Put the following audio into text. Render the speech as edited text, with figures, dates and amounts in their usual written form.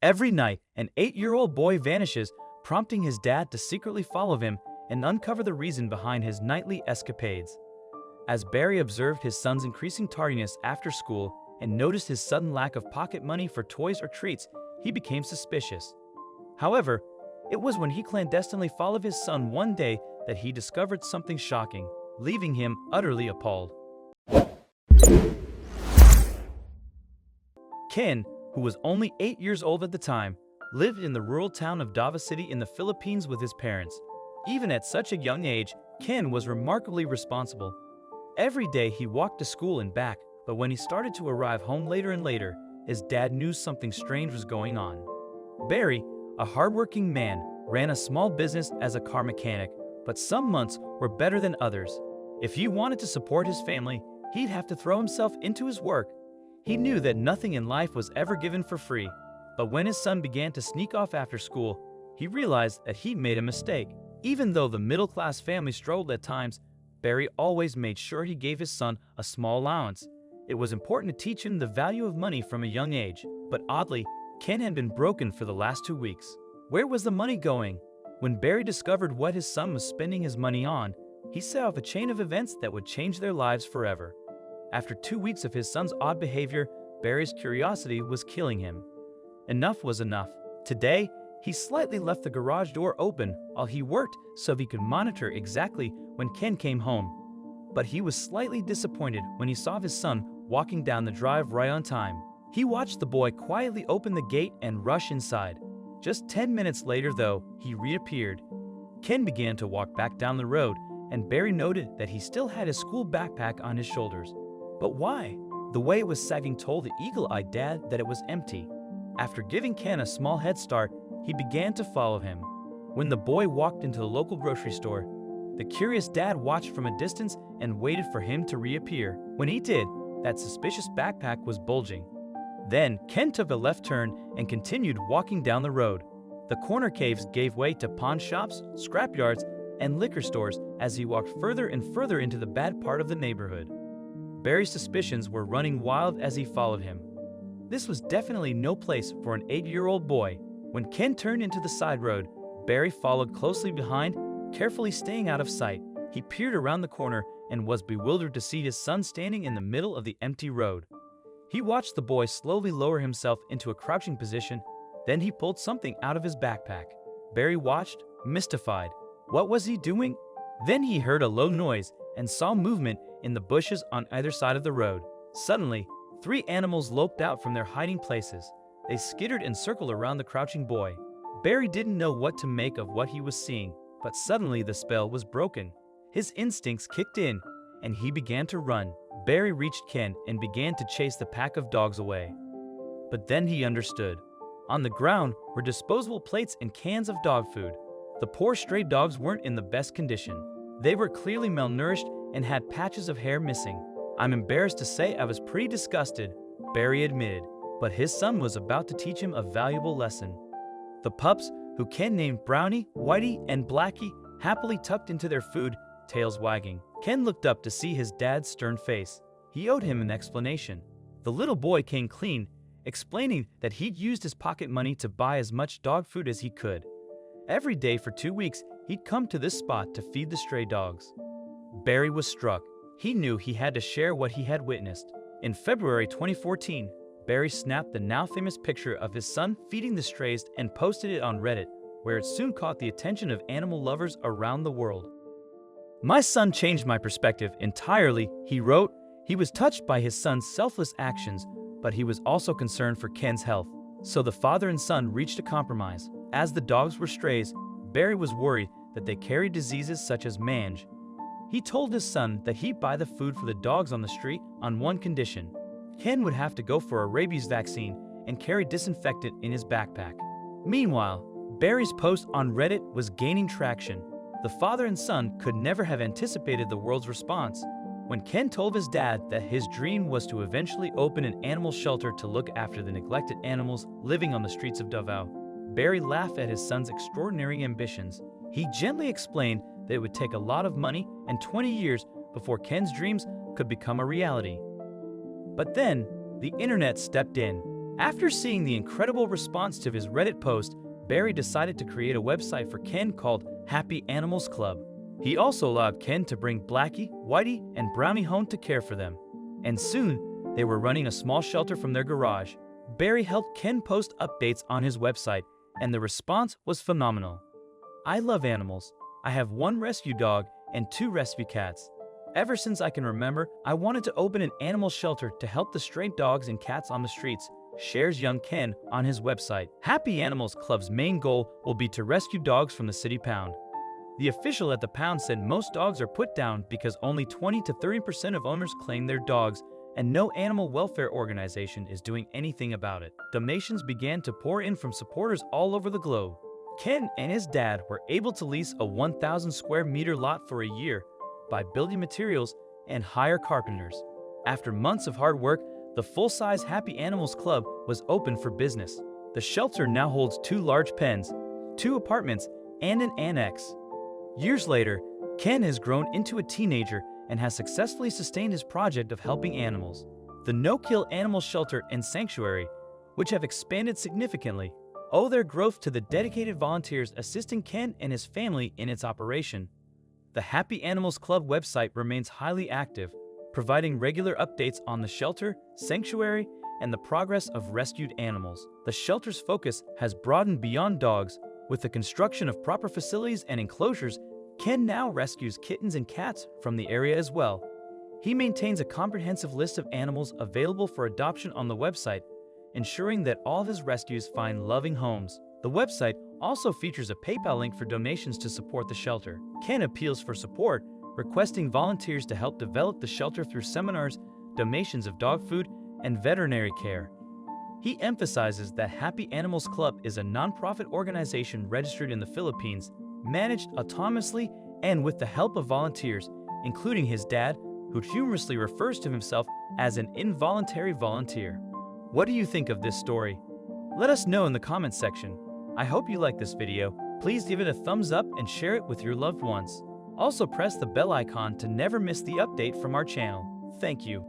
Every night, an 8-year-old boy vanishes, prompting his dad to secretly follow him and uncover the reason behind his nightly escapades. As Barry observed his son's increasing tardiness after school and noticed his sudden lack of pocket money for toys or treats, he became suspicious. However, it was when he clandestinely followed his son one day that he discovered something shocking, leaving him utterly appalled. Ken, who was only 8 years old at the time, lived in the rural town of Davao City in the Philippines with his parents. Even at such a young age, Ken was remarkably responsible. Every day he walked to school and back, but when he started to arrive home later and later, his dad knew something strange was going on. Barry, a hardworking man, ran a small business as a car mechanic, but some months were better than others. If he wanted to support his family, he'd have to throw himself into his work. He knew that nothing in life was ever given for free, but when his son began to sneak off after school, he realized that he'd made a mistake. Even though the middle-class family struggled at times, Barry always made sure he gave his son a small allowance. It was important to teach him the value of money from a young age, but oddly, Ken had been broken for the last 2 weeks. Where was the money going? When Barry discovered what his son was spending his money on, he set off a chain of events that would change their lives forever. After 2 weeks of his son's odd behavior, Barry's curiosity was killing him. Enough was enough. Today, he slightly left the garage door open while he worked so he could monitor exactly when Ken came home. But he was slightly disappointed when he saw his son walking down the drive right on time. He watched the boy quietly open the gate and rush inside. Just 10 minutes later, though, he reappeared. Ken began to walk back down the road, and Barry noted that he still had his school backpack on his shoulders. But why? The way it was sagging told the eagle-eyed dad that it was empty. After giving Ken a small head start, he began to follow him. When the boy walked into the local grocery store, the curious dad watched from a distance and waited for him to reappear. When he did, that suspicious backpack was bulging. Then, Ken took a left turn and continued walking down the road. The corner caves gave way to pawn shops, scrapyards, and liquor stores as he walked further and further into the bad part of the neighborhood. Barry's suspicions were running wild as he followed him. This was definitely no place for an 8-year-old boy. When Ken turned into the side road, Barry followed closely behind, carefully staying out of sight. He peered around the corner and was bewildered to see his son standing in the middle of the empty road. He watched the boy slowly lower himself into a crouching position, then he pulled something out of his backpack. Barry watched, mystified. What was he doing? Then he heard a low noise and saw movement in the bushes on either side of the road. Suddenly, 3 animals loped out from their hiding places. They skittered and circled around the crouching boy. Barry didn't know what to make of what he was seeing, but suddenly the spell was broken. His instincts kicked in, and he began to run. Barry reached Ken and began to chase the pack of dogs away. But then he understood. On the ground were disposable plates and cans of dog food. The poor stray dogs weren't in the best condition. They were clearly malnourished and had patches of hair missing. I'm embarrassed to say I was pretty disgusted, Barry admitted, but his son was about to teach him a valuable lesson. The pups, who Ken named Brownie, Whitey, and Blackie, happily tucked into their food, tails wagging. Ken looked up to see his dad's stern face. He owed him an explanation. The little boy came clean, explaining that he'd used his pocket money to buy as much dog food as he could. Every day for 2 weeks, he'd come to this spot to feed the stray dogs. Barry was struck. He knew he had to share what he had witnessed. In February 2014, Barry snapped the now-famous picture of his son feeding the strays and posted it on Reddit, where it soon caught the attention of animal lovers around the world. "My son changed my perspective entirely," he wrote. He was touched by his son's selfless actions, but he was also concerned for Ken's health. So the father and son reached a compromise. As the dogs were strays, Barry was worried that they carried diseases such as mange. He told his son that he'd buy the food for the dogs on the street on one condition. Ken would have to go for a rabies vaccine and carry disinfectant in his backpack. Meanwhile, Barry's post on Reddit was gaining traction. The father and son could never have anticipated the world's response. When Ken told his dad that his dream was to eventually open an animal shelter to look after the neglected animals living on the streets of Davao, Barry laughed at his son's extraordinary ambitions. He gently explained that it would take a lot of money and 20 years before Ken's dreams could become a reality. But then, the internet stepped in. After seeing the incredible response to his Reddit post, Barry decided to create a website for Ken called Happy Animals Club. He also allowed Ken to bring Blackie, Whitey, and Brownie home to care for them. And soon, they were running a small shelter from their garage. Barry helped Ken post updates on his website, and the response was phenomenal. "I love animals. I have 1 rescue dog and 2 rescue cats. Ever since I can remember, I wanted to open an animal shelter to help the stray dogs and cats on the streets," shares young Ken on his website. Happy Animals Club's main goal will be to rescue dogs from the city pound. The official at the pound said most dogs are put down because only 20 to 30% of owners claim their dogs, and no animal welfare organization is doing anything about it. Donations began to pour in from supporters all over the globe. Ken and his dad were able to lease a 1,000 square meter lot for a year, buy building materials, and hire carpenters. After months of hard work, the full-size Happy Animals Club was open for business. The shelter now holds 2 large pens, 2 apartments, and an annex. Years later, Ken has grown into a teenager and has successfully sustained his project of helping animals. The no-kill animal shelter and sanctuary, which have expanded significantly, owe their growth to the dedicated volunteers assisting Ken and his family in its operation. The Happy Animals Club website remains highly active, providing regular updates on the shelter, sanctuary, and the progress of rescued animals. The shelter's focus has broadened beyond dogs. With the construction of proper facilities and enclosures, Ken now rescues kittens and cats from the area as well. He maintains a comprehensive list of animals available for adoption on the website, ensuring that all of his rescues find loving homes. The website also features a PayPal link for donations to support the shelter. Ken appeals for support, requesting volunteers to help develop the shelter through seminars, donations of dog food, and veterinary care. He emphasizes that Happy Animals Club is a nonprofit organization registered in the Philippines, managed autonomously and with the help of volunteers, including his dad, who humorously refers to himself as an involuntary volunteer. What do you think of this story? Let us know in the comments section. I hope you liked this video. Please give it a thumbs up and share it with your loved ones. Also press the bell icon to never miss the update from our channel. Thank you.